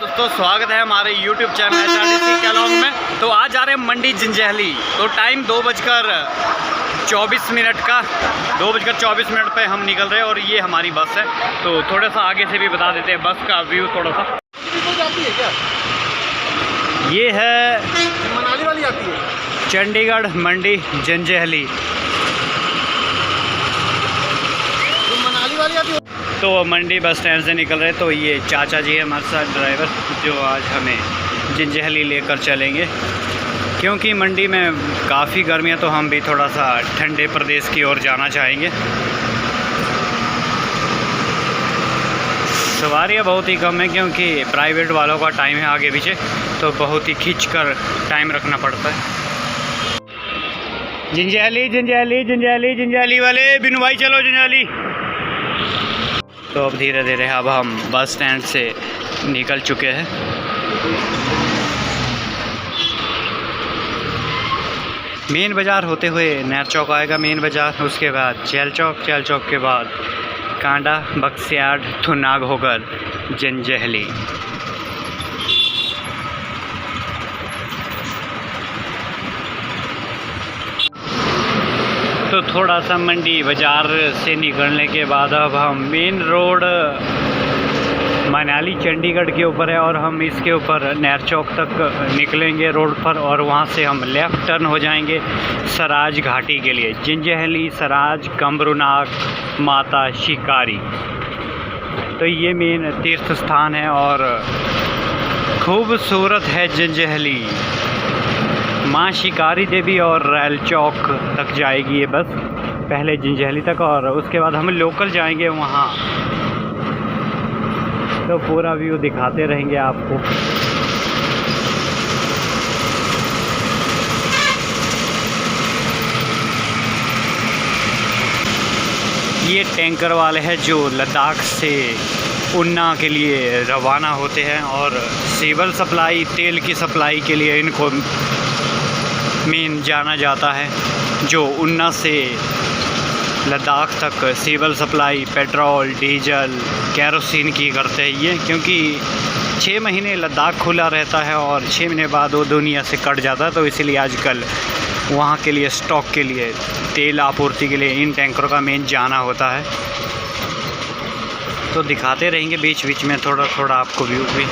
दोस्तों स्वागत है हमारे YouTube चैनल SRTC कैलॉग में। तो आज जा रहे हैं मंडी जंजैहली। तो टाइम 2:24 का 2:24 पे हम निकल रहे हैं और ये हमारी बस है। तो थोड़ा सा आगे से भी बता देते हैं बस का व्यू थोड़ा सा। जाती है क्या? ये है मनाली वाली आती है। चंडीगढ़ मंडी जंजैहली। तो मनाली वाली आती है। तो मंडी बस स्टैंड से निकल रहे हैं। तो ये चाचा जी है हमारे साथ ड्राइवर, जो आज हमें जंजैहली लेकर चलेंगे, क्योंकि मंडी में काफ़ी गर्मी है। तो हम भी थोड़ा सा ठंडे प्रदेश की ओर जाना चाहेंगे। सवारियाँ बहुत ही कम है क्योंकि प्राइवेट वालों का टाइम है आगे पीछे, तो बहुत ही खींच कर टाइम रखना पड़ता है। जंजैहली जंजैहली जंजैहली जंजैहली वाले बिनु भाई चलो जंजैहली। तो अब धीरे धीरे अब हम बस स्टैंड से निकल चुके हैं। मेन बाज़ार होते हुए नहर चौक आएगा मेन बाज़ार, उसके बाद चैल चौक के बाद कांडा बक्सियाड थुनाग होकर जंजैहली। तो थोड़ा सा मंडी बाज़ार से निकलने के बाद अब हम मेन रोड मनाली चंडीगढ़ के ऊपर है और हम इसके ऊपर नहर चौक तक निकलेंगे रोड पर, और वहाँ से हम लेफ़्ट टर्न हो जाएंगे सराज घाटी के लिए। जंजैहली, सराज, कमरूनाग, माता शिकारी। तो ये मेन तीर्थ स्थान है और खूबसूरत है जंजैहली। माँ शिकारी देवी और रैल चौक तक जाएगी ये बस, पहले जंजैहली तक और उसके बाद हम लोकल जाएंगे वहाँ। तो पूरा व्यू दिखाते रहेंगे आपको। ये टैंकर वाले हैं जो लद्दाख से उन्ना के लिए रवाना होते हैं और सिविल सप्लाई, तेल की सप्लाई के लिए इनको मेन जाना जाता है, जो उन्ना से लद्दाख तक civil supply petrol, diesel, kerosene की करते हैं ये, क्योंकि 6 महीने लद्दाख खुला रहता है और 6 महीने बाद वो दुनिया से कट जाता है। तो इसलिए आजकल वहाँ के लिए स्टॉक के लिए, तेल आपूर्ति के लिए इन टैंकरों का मेन जाना होता है। तो दिखाते रहेंगे बीच बीच में थोड़ा थोड़ा आपको व्यू भी।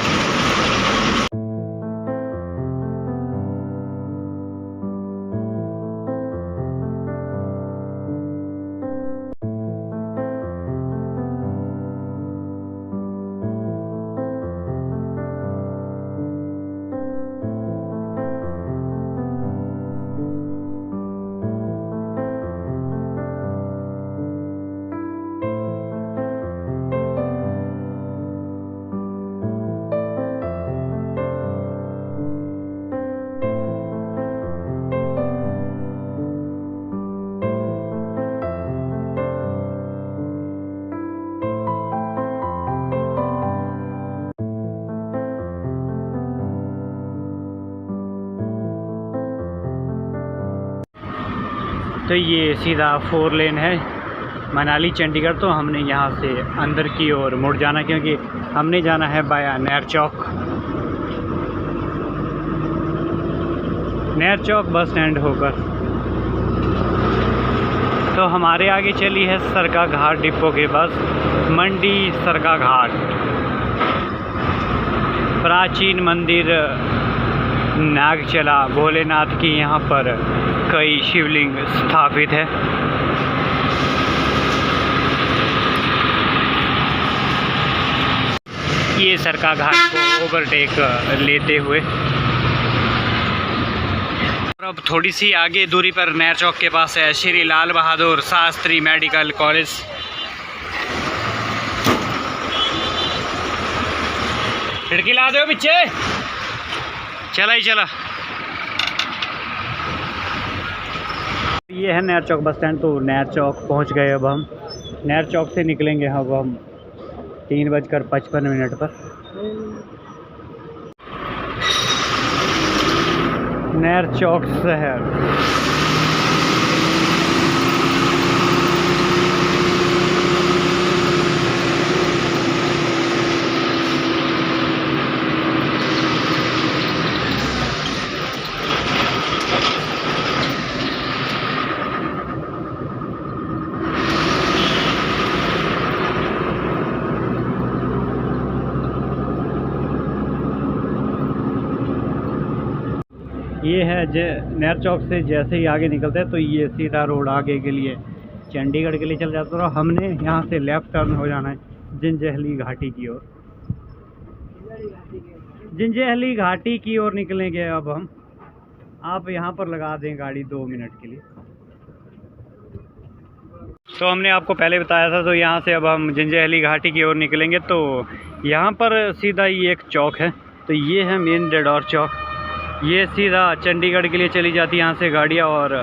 तो ये सीधा 4 लेन है मनाली चंडीगढ़। तो हमने यहाँ से अंदर की ओर मुड़ जाना, क्योंकि हमने जाना है बाया नहर चौक बस स्टैंड होकर। तो हमारे आगे चली है सरका घाट डिपो की बस, मंडी सरका घाट। प्राचीन मंदिर नागचला भोलेनाथ की यहाँ पर कई शिवलिंग स्थापित है। ये सरका घाट को ओवरटेक लेते हुए और अब थोड़ी सी आगे दूरी पर नहर चौक के पास है श्री लाल बहादुर शास्त्री मेडिकल कॉलेज। खिड़की ला दो पीछे, चला ही चला। ये है नहर चौक बस स्टैंड। तो नहर चौक पहुंच गए। अब हम नहर चौक से निकलेंगे अब हम 3:55 पर। नहर चौक शहर। ये है नहर चौक से जैसे ही आगे निकलते हैं तो ये सीधा रोड आगे के लिए चंडीगढ़ के लिए चल जाता है। और हमने यहाँ से लेफ़्ट टर्न हो जाना है जंजैहली घाटी की ओर। जंजैहली घाटी की ओर निकलेंगे अब हम। आप यहाँ पर लगा दें गाड़ी 2 मिनट के लिए। तो हमने आपको पहले बताया था, तो यहाँ से अब हम जंजैहली घाटी की ओर निकलेंगे। तो यहाँ पर सीधा ये एक चौक है, तो ये है मेन रेडौर चौक। ये सीधा चंडीगढ़ के लिए चली जाती है यहाँ से गाड़ियाँ और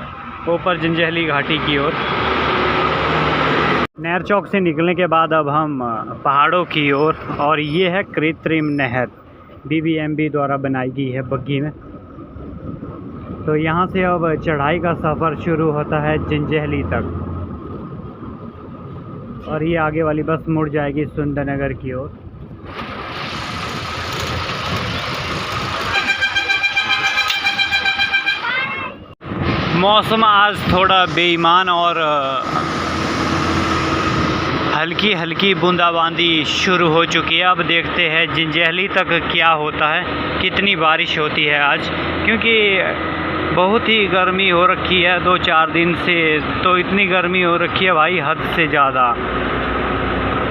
ऊपर जंजैहली घाटी की ओर। नहर चौक से निकलने के बाद अब हम पहाड़ों की ओर, और ये है कृत्रिम नहर, BBMB द्वारा बनाई गई है बग्गी में। तो यहाँ से अब चढ़ाई का सफ़र शुरू होता है जंजैहली तक, और ये आगे वाली बस मुड़ जाएगी सुंदरनगर की ओर। मौसम आज थोड़ा बेईमान और हल्की हल्की बूंदाबांदी शुरू हो चुकी है। अब देखते हैं जंजैहली तक क्या होता है, कितनी बारिश होती है आज, क्योंकि बहुत ही गर्मी हो रखी है 2-4 दिन से। तो इतनी गर्मी हो रखी है भाई, हद से ज़्यादा।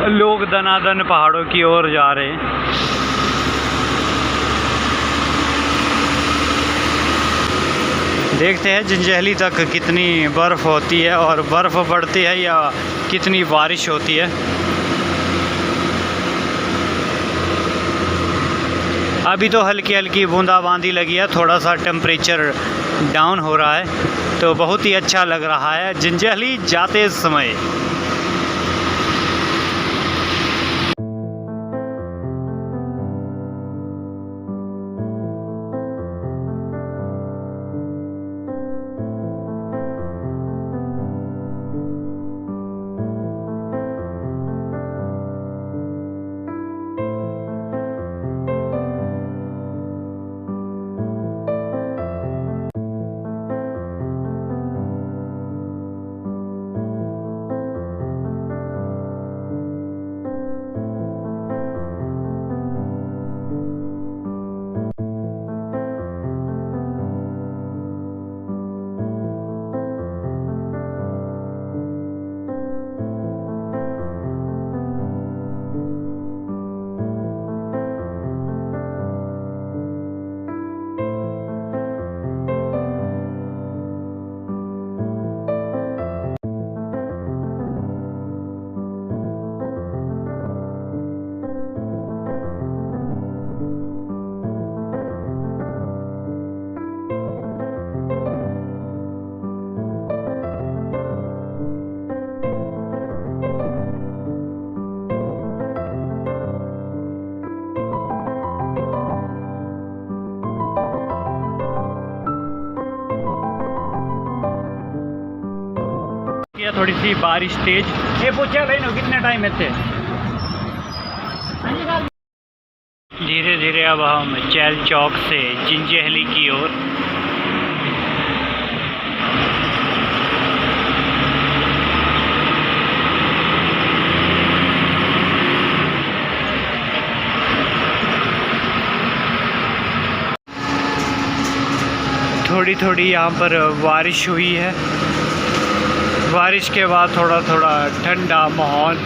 लोग दनादन पहाड़ों की ओर जा रहे हैं। देखते हैं जंजैहली तक कितनी बर्फ़ होती है, और बर्फ़ पड़ती है या कितनी बारिश होती है। अभी तो हल्की हल्की बूंदाबांदी लगी है, थोड़ा सा टेम्परेचर डाउन हो रहा है, तो बहुत ही अच्छा लग रहा है जंजैहली जाते समय। थोड़ी सी बारिश तेज। ये पूछा भाई नो कितने टाइम में थे। धीरे धीरे अब हम चैल चौक से जंजैहली की ओर। थोड़ी थोड़ी यहाँ पर बारिश हुई है। बारिश के बाद थोड़ा थोड़ा ठंडा माहौल।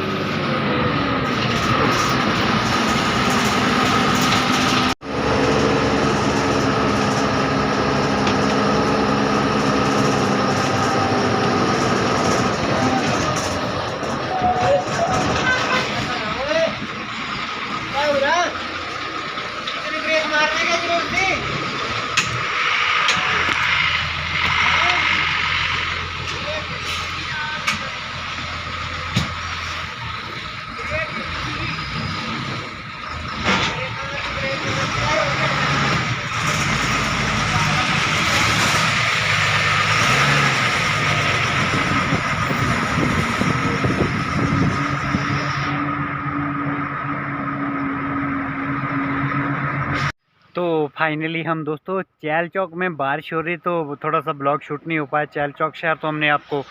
तो फाइनली हम दोस्तों चैल चौक में बारिश हो रही, तो थोड़ा सा ब्लॉग शूट नहीं हो पाया। चैल चौक शहर तो हमने आपको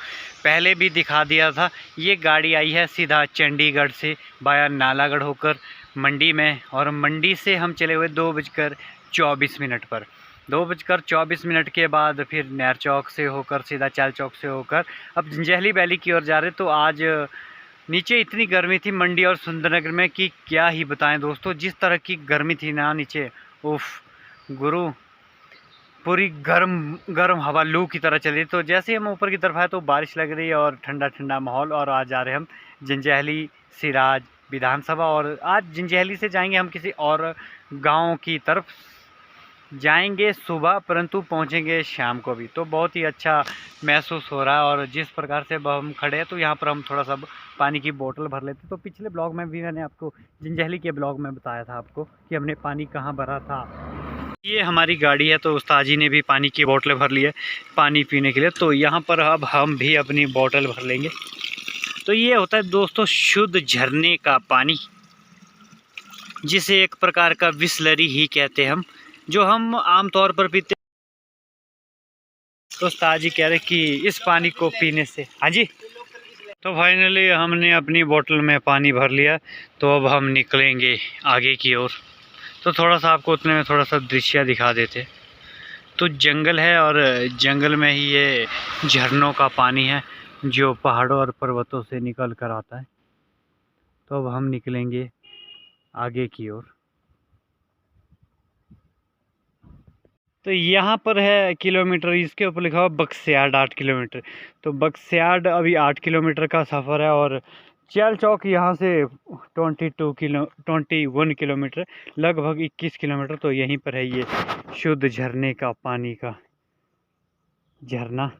पहले भी दिखा दिया था। ये गाड़ी आई है सीधा चंडीगढ़ से बाया नालागढ़ होकर मंडी में, और मंडी से हम चले हुए 2:24 पर। 2:24 के बाद फिर नहर चौक से होकर सीधा चाल चौक से होकर अब जंजैहली वैली की ओर जा रहे। तो आज नीचे इतनी गर्मी थी मंडी और सुंदरनगर में कि क्या ही बताएं दोस्तों। जिस तरह की गर्मी थी ना नीचे, उफ गुरु, पूरी गर्म हवा लू की तरह चल रही। तो जैसे ही हम ऊपर की तरफ आए तो बारिश लग रही है और ठंडा ठंडा माहौल। और आज जा रहे हैं हम जंजैहली सिराज विधानसभा, और आज जंजैहली से जाएंगे हम किसी और गांव की तरफ, जाएंगे सुबह परंतु पहुंचेंगे शाम को भी। तो बहुत ही अच्छा महसूस हो रहा है। और जिस प्रकार से हम खड़े हैं तो यहाँ पर हम थोड़ा सा पानी की बोतल भर लेते। तो पिछले ब्लॉग में भी मैंने आपको जंजैहली के ब्लॉग में बताया था आपको कि हमने पानी कहाँ भरा था। ये हमारी गाड़ी है, तो उस्ताद जी ने भी पानी की बोतलें भर ली है पानी पीने के लिए। तो यहाँ पर अब हम भी अपनी बोतल भर लेंगे। तो ये होता है दोस्तों शुद्ध झरने का पानी, जिसे एक प्रकार का बिसलरी ही कहते हैं हम, जो हम आमतौर पर पीते। तो उस्ताद जी कह रहे कि इस पानी को पीने से, हाँ जी। तो फाइनली हमने अपनी बोतल में पानी भर लिया। तो अब हम निकलेंगे आगे की ओर। तो थोड़ा सा आपको उतने में थोड़ा सा दृश्य दिखा देते। तो जंगल है और जंगल में ही ये झरनों का पानी है जो पहाड़ों और पर्वतों से निकल कर आता है। तो अब हम निकलेंगे आगे की ओर। तो यहाँ पर है किलोमीटर, इसके ऊपर लिखा हुआ बक्स्यार्ड 8 किलोमीटर। तो बक्स्यार्ड अभी 8 किलोमीटर का सफ़र है। और चाल चौक यहाँ से 21 किलोमीटर, लगभग 21 किलोमीटर। तो यहीं पर है ये शुद्ध झरने का पानी का झरना,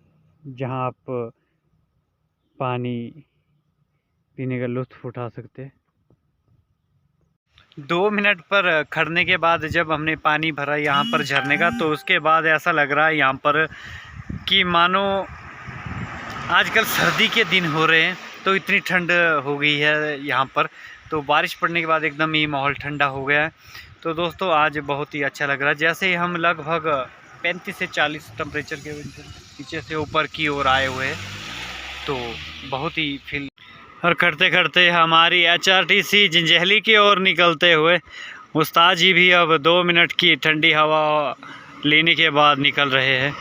जहाँ आप पानी पीने का लुत्फ़ उठा सकते हैं। 2 मिनट पर खड़ने के बाद जब हमने पानी भरा यहाँ पर झरने का, तो उसके बाद ऐसा लग रहा है यहाँ पर कि मानो आजकल सर्दी के दिन हो रहे हैं। तो इतनी ठंड हो गई है यहाँ पर। तो बारिश पड़ने के बाद एकदम ही माहौल ठंडा हो गया है। तो दोस्तों आज बहुत ही अच्छा लग रहा है। जैसे ही हम लगभग 35 से 40 टेम्परेचर के नीचे से ऊपर की ओर आए हुए हैं, तो बहुत ही फील। और करते करते हमारी HRTC जंजैहली की ओर निकलते हुए उस्ताद जी भी अब 2 मिनट की ठंडी हवा लेने के बाद निकल रहे हैं।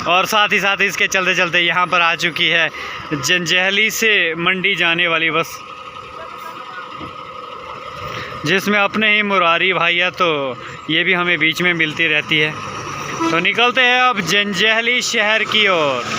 और साथ ही साथ इसके चलते चलते यहाँ पर आ चुकी है जंजैहली से मंडी जाने वाली बस, जिसमें अपने ही मुरारी भाई है। तो ये भी हमें बीच में मिलती रहती है। तो निकलते हैं अब जंजैहली शहर की ओर।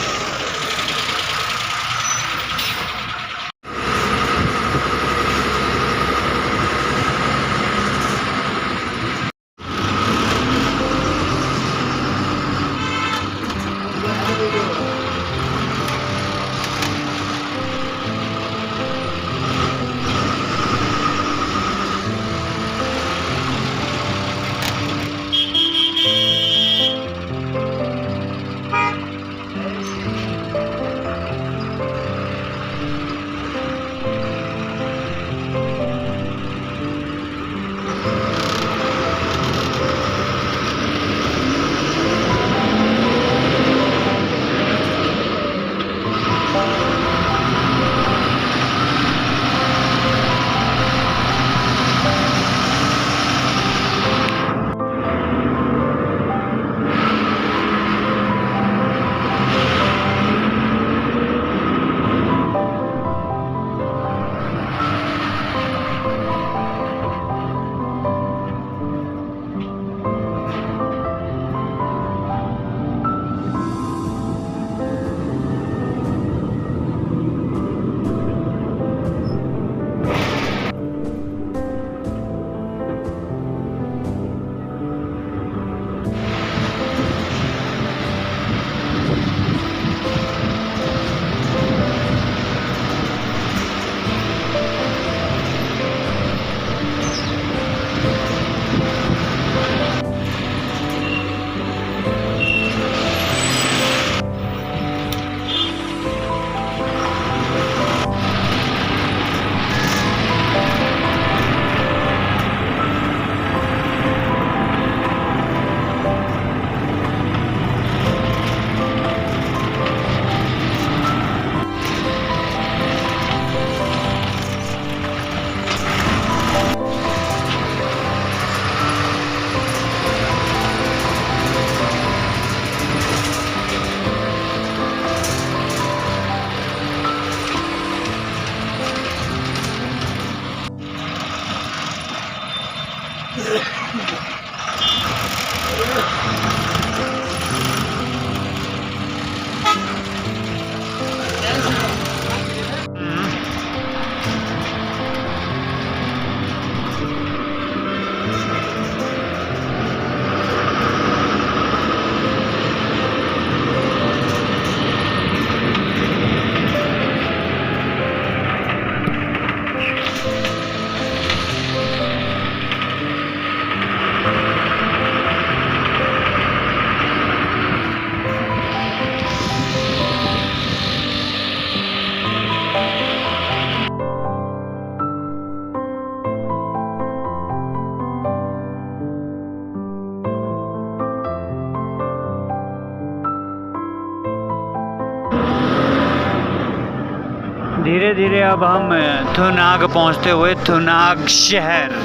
धीरे अब हम थुनाग पहुंचते हुए थुनाग शहर।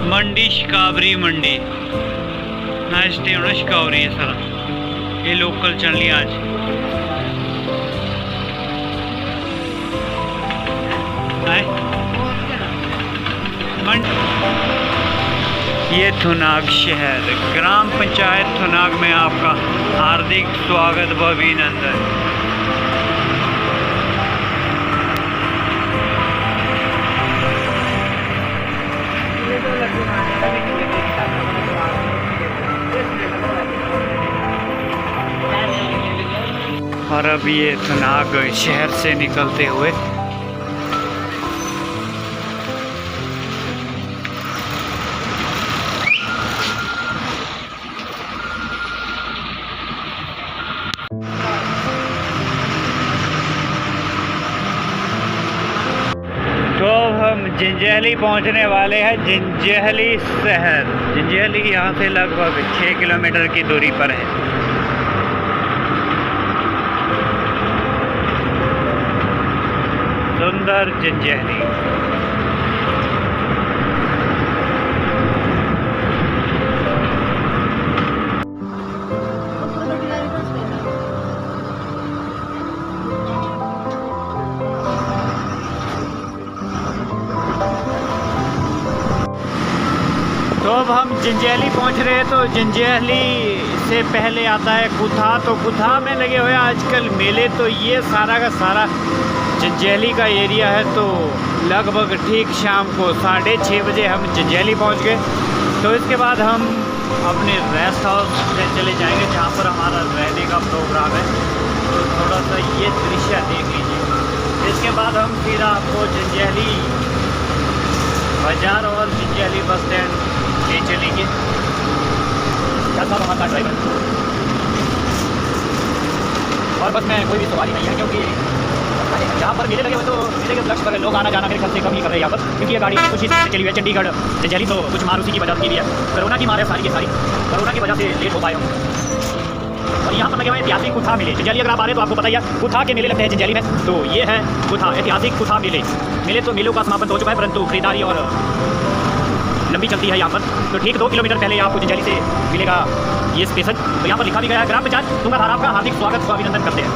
मंडी शिकावरी मंडी ना स्टे होना शिकावरी है सारा ये लोकल चल लिया आज। ये थुनाग शहर ग्राम पंचायत थुनाग में आपका हार्दिक स्वागत व अभिनंदन। और अब ये थुनाग शहर से निकलते हुए तो हम जंजैहली पहुंचने वाले हैं। जंजैहली शहर, जंजैहली यहाँ से लगभग 6 किलोमीटर की दूरी पर है। सुंदर जंजैहली। तो अब हम जंजैहली पहुंच रहे हैं। तो जंजैहली से पहले आता है कुथा। तो कुथा में लगे हुए आजकल मेले। तो ये सारा का सारा जंजैहली का एरिया है। तो लगभग ठीक शाम को 6:30 बजे हम जंजैहली पहुंच गए। तो इसके बाद हम अपने रेस्ट हाउस में चले जाएंगे जहां पर हमारा रहने का प्रोग्राम है। तो थोड़ा सा ये दृश्य देख लीजिए। इसके बाद हम फिर आपको जंजैहली बाज़ार और जंजैहली बस स्टैंड ले चलेंगे। हमारा ड्राइवर और बस में कोई भी सवारी नहीं है, क्योंकि यहाँ पर मेले लगे हुए तो मेले के उपलक्ष्य पर लोग आना जाना मेरे ख्याल से कम ही कर रहे हैं यहाँ पर, क्योंकि ये गाड़ी कुछ ही चली हुई है। चंडीगढ़ जंजैहली तो कुछ मारुति की वजह की भी है, कोरोना की मार है सारी की सारी, कोरोना की वजह से लेट हो पाए हम। और यहाँ पर लगे हुए ऐतिहासिक कुथा मेले। जंजैहली अगर आप आ रहे हैं तो आपको पता ही है कुथा के मेले लगते हैं जंजैहली में। तो ये है कुथा, ऐतिहासिक कुथा मेले। तो मेलों का समापन हो चुका है, परंतु खरीदारी और लंबी चलती है यहाँ पर। तो ठीक 2 किलोमीटर पहले आपको जंजैहली से मिलेगा ये स्टेशन। तो यहाँ पर लिखा भी गया है ग्राम पंचायत तुंगाधार आपका हार्दिक स्वागत व अभिनंदन करते हैं।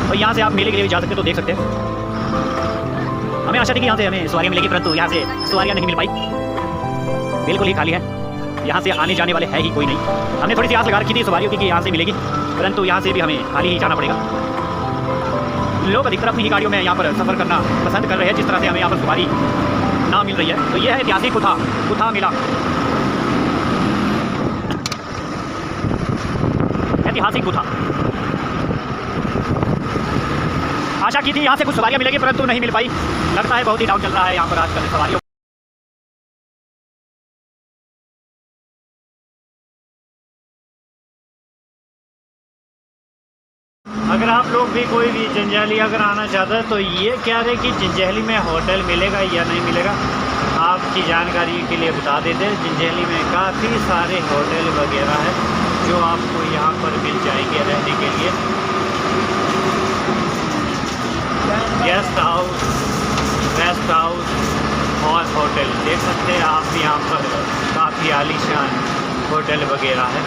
और यहाँ से आप मेले के लिए जा सकते हैं। तो देख सकते हैं, हमें आशा थी कि यहाँ से हमें सवारियाँ मिलेगी, परंतु यहाँ से सवारियाँ नहीं मिल पाई। बिल्कुल ही खाली है, यहाँ से आने जाने वाले है ही कोई नहीं। हमने थोड़ी सी आस लगा रखी थी सवारियों की कि यहाँ से मिलेगी, परंतु यहाँ से भी हमें खाली ही जाना पड़ेगा। लोग अधिकतर अपनी ही गाड़ियों में यहाँ पर सफ़र करना पसंद कर रहे हैं, जिस तरह से हमें यहाँ पर सवारी ना मिल रही है। तो यह है ऐतिहासिक कुथा मेला, ऐतिहासिक कुथा। आशा की थी यहाँ से कुछ सवारियाँ मिलेगी, परंतु नहीं मिल पाई। लगता है बहुत ही डाउन चल रहा है यहाँ पर आजकल सवारियों। अगर आप लोग भी कोई भी जंजैहली अगर आना चाहते हैं तो ये क्या है कि जंजैहली में होटल मिलेगा या नहीं मिलेगा, आपकी जानकारी के लिए बता देते हैं। जंजैहली में काफ़ी सारे होटल वगैरह हैं जो आपको यहाँ पर मिल जाएंगे रहने के लिए। गेस्ट हाउस, रेस्ट हाउस और होटल देख सकते हैं आप यहाँ पर, काफ़ी आलीशान होटल वगैरह है।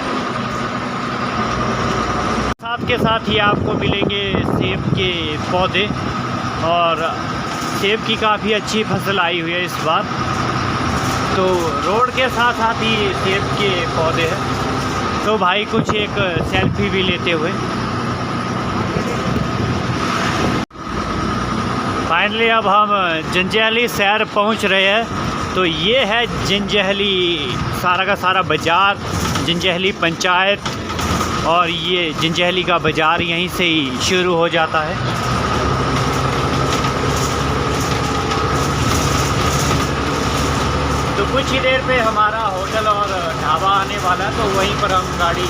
साथ के साथ ही आपको मिलेंगे सेब के पौधे, और सेब की काफ़ी अच्छी फसल आई हुई है इस बार। तो रोड के साथ साथ ही सेब के पौधे हैं। तो भाई कुछ एक सेल्फी भी लेते हुए फाइनली अब हम जंजैहली शहर पहुंच रहे हैं। तो ये है जंजैहली सारा का सारा बाज़ार, जंजैहली पंचायत, और ये जंजैहली का बाज़ार यहीं से ही शुरू हो जाता है। कुछ ही देर पे हमारा होटल और ढाबा आने वाला है, तो वहीं पर हम गाड़ी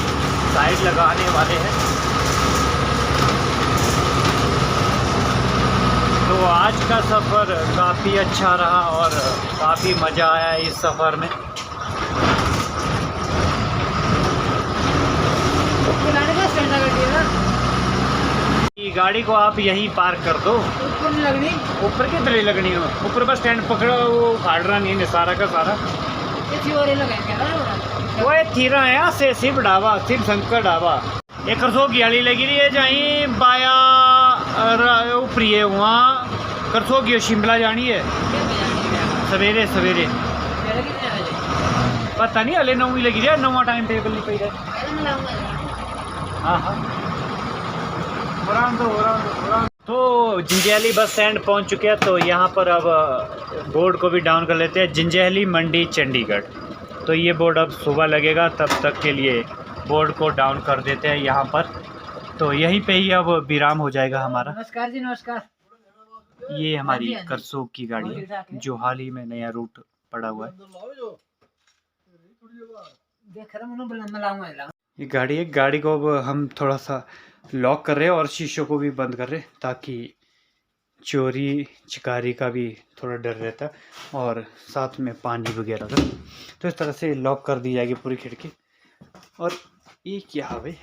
साइड लगाने वाले हैं। तो आज का सफ़र काफ़ी अच्छा रहा और काफ़ी मज़ा आया इस सफ़र में। गाड़ी को आप यहीं पार्क कर दो। ऊपर नहीं लगनी, ऊपर की तरह लगनी हो, ऊपर बस स्टैंड पकड़ो, वो फाड़ रहा नहीं है सारा का सारा। वो थीरा है से शिव ढाबा, शिव शंकर ढाबा। एक करसो की आली लगी रही है जहीं बाया ऊपरी है, वहाँ करसो की शिमला जानी है सवेरे सवेरे। पता नहीं हले 9 लगी रही है, 9 टाइम टेबल नहीं पे। हाँ हाँ तो जिंजैली बस स्टैंड पहुंच चुके हैं। तो यहाँ पर अब बोर्ड को भी डाउन कर लेते हैं, जिंजैली मंडी चंडीगढ़। तो ये बोर्ड अब सुबह लगेगा, तब तक के लिए बोर्ड को डाउन कर देते हैं यहाँ पर। तो यहीं पे ही अब विराम हो जाएगा हमारा। नमस्कार जी, नमस्कार। ये हमारी करसोग की गाड़ी है जो हाल ही में नया रूट पड़ा हुआ है। ये गाड़ी को अब हम थोड़ा सा लॉक कर रहे हैं और शीशों को भी बंद कर रहे हैं, ताकि चोरी चिकारी का भी थोड़ा डर रहता है और साथ में पानी वगैरह का। तो इस तरह से लॉक कर दी जाएगी पूरी खिड़की। और ये क्या है भाई,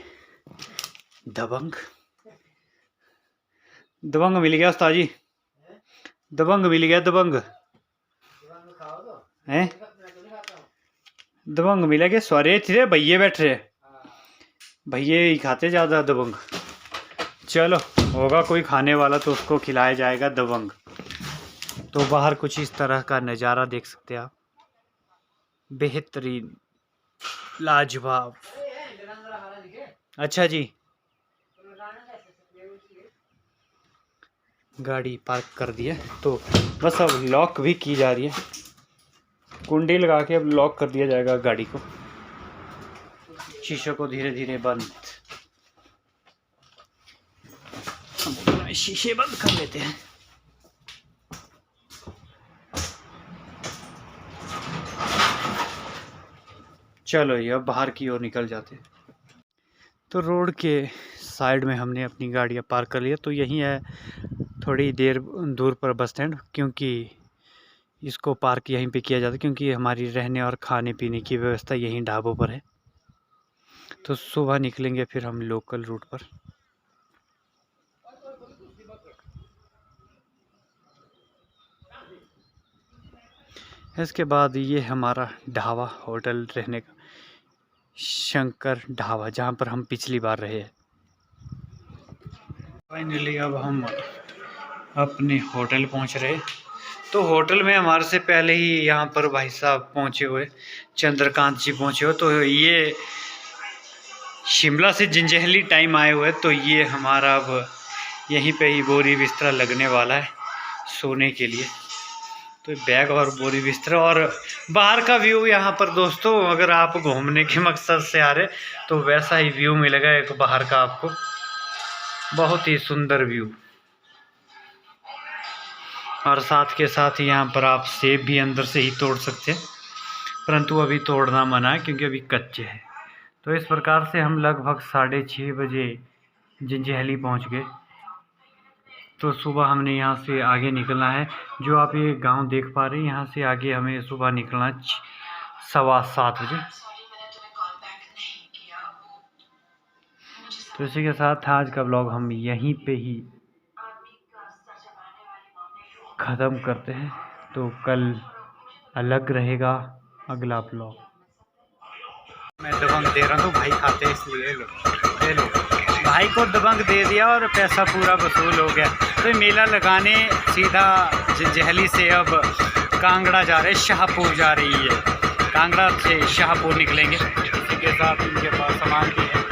दबंग मिल गया उस्ताद जी, दबंग मिल गया, दबंग हैं, दबंग मिला के सवारे थे, भैये बैठ रहे, भैये ही खाते ज़्यादा दबंग। चलो होगा कोई खाने वाला तो उसको खिलाया जाएगा दबंग। तो बाहर कुछ इस तरह का नज़ारा देख सकते हैं आप, बेहतरीन लाजवाब। अच्छा जी, गाड़ी पार्क कर दी है, तो बस अब लॉक भी की जा रही है, कुंडी लगा के अब लॉक कर दिया जाएगा गाड़ी को। शीशों को धीरे धीरे बंद, हम शीशे बंद कर लेते हैं। चलो ये अब बाहर की ओर निकल जाते हैं। तो रोड के साइड में हमने अपनी गाड़ियाँ पार्क कर लिया। तो यहीं है थोड़ी देर दूर पर बस स्टैंड, क्योंकि इसको पार्क यहीं पे किया जाता है, क्योंकि हमारी रहने और खाने पीने की व्यवस्था यहीं ढाबों पर है। तो सुबह निकलेंगे फिर हम लोकल रूट पर। इसके बाद ये हमारा ढाबा होटल रहने का, शंकर ढाबा, जहाँ पर हम पिछली बार रहे हैं। फाइनली अब हम अपने होटल पहुँच रहे। तो होटल में हमारे से पहले ही यहाँ पर भाई साहब पहुँचे हुए, चंद्रकांत जी पहुँचे हुए। तो ये शिमला से जिंजैली टाइम आए हुए। तो ये हमारा अब यहीं पे ही बोरी बिस्तरा लगने वाला है सोने के लिए। तो बैग और बोरी बिस्तरा और बाहर का व्यू यहाँ पर दोस्तों, अगर आप घूमने के मकसद से आ रहे तो वैसा ही व्यू मिलेगा एक बाहर का आपको, बहुत ही सुंदर व्यू। और साथ के साथ यहाँ पर आप सेब भी अंदर से ही तोड़ सकते हैं, परंतु अभी तोड़ना मना है क्योंकि अभी कच्चे हैं। तो इस प्रकार से हम लगभग 6:30 बजे जिंजैली पहुँच गए। तो सुबह हमने यहाँ से आगे निकलना है। जो आप ये गांव देख पा रहे हैं, यहाँ से आगे हमें सुबह निकलना है 7:15 बजे। तो इसी के साथ आज का ब्लॉग हम यहीं पे ही ख़त्म करते हैं। तो कल अलग रहेगा अगला ब्लॉग। मैं दबंग दे रहा हूँ, भाई खाते हैं इसलिए ले लो। भाई को दबंग दे दिया और पैसा पूरा वसूल हो गया। तो मेला लगाने सीधा जिंजैली से अब कांगड़ा जा रहे, शाहपुर जा रही है। कांगड़ा से शाहपुर निकलेंगे। इसी के साथ इनके पास सामान भी है।